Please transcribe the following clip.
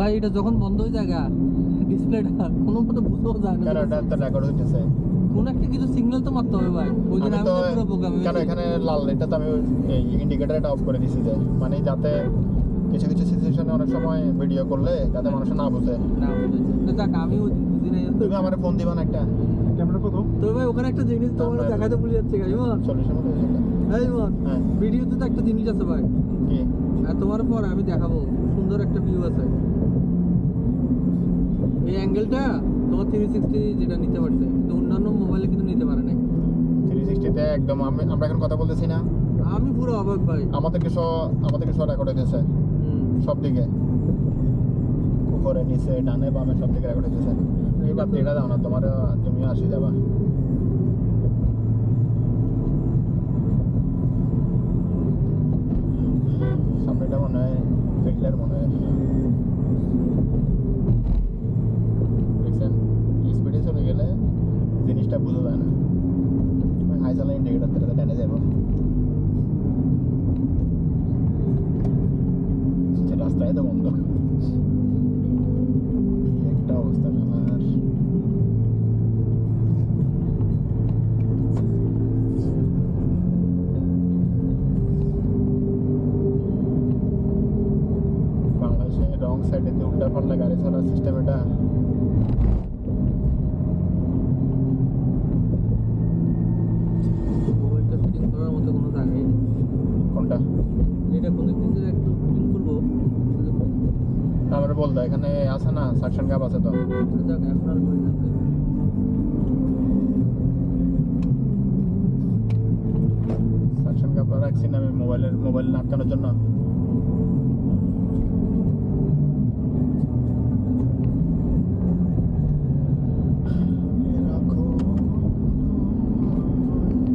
ভাই এটা যখন বন্ধ হয়ে যায় ডিসপ্লেটা কোনো মতে বুঝতেও যায় না। কেন এটা তো রেকর্ড হইতেছে? কোন একটা কিছু সিগন্যাল তো মারতে হবে ভাই। ওই দিন আমি তো পুরো প্রোগ্রাম কেন এখানে লাল এটা তো আমি ইন্ডিকেটরটা অফ করে দিছি যে মানে যাতে কিছু কিছু সিচুয়েশনে অনেক সময় ভিডিও করলে যাতে মানুষ না বুঝে। না বুঝেছে তো যাক আমি ওই দিন বুঝি নাই। তুমি আমারে ফোন দিবা না একটা ক্যামেরা কত তো ভাই ওখানে একটা জিনিস তোমার দেখাতে ভুলে যাচ্ছে গাইমন। সলিউশন হয়েছে এই মন হ্যাঁ ভিডিওতে তো একটা জিনিস আছে ভাই। কি? আর তোমার পর আমি দেখাবো সুন্দর একটা ভিউ আছে। এই অ্যাঙ্গেলটা তোমার 360 যেটা নিতে পারছে কিন্তু অন্যান্য মোবাইলে কিন্তু নিতে পারে নাই। 360 তে একদম আমরা এখন কথা বলতেছি না, আমি পুরো অবাক ভাই। আমাদেরকে সব রেকর্ড হইতেছে সব দিকে, উপরে নিচে ডানে বামে সব দিকে রেকর্ড হইতেছে। এইবার এটা দাও না তোমার, তুমিও আসি যাবা। সামনেটা মনে হয় ফিল্টার মনে হয় দেখছেন, স্পিডে চলে গেলে জিনিসটা বোঝা যায় না। হাই চালা ইন্ডিকেটার থেকে টেনে যাবো, রাস্তায় তো বন্ধ, একটা অবস্থা আমার। বাংলাদেশে রং সাইডে উল্টা পাল্টা গাড়ি চালার সিস্টেম এটা। মোবাইলটা ফিটিং করার মতো কোনো জায়গাই নেই। কোনটা? এটা কোনো কিছু একটু ফিটিং করবো আমরা বলতো এখানে আছে না সাকশন কাপ আছে তো। যাক এখন আর করে যাবে। সাকশন কাপ রাখছি না আমি মোবাইল আটকানোর জন্য।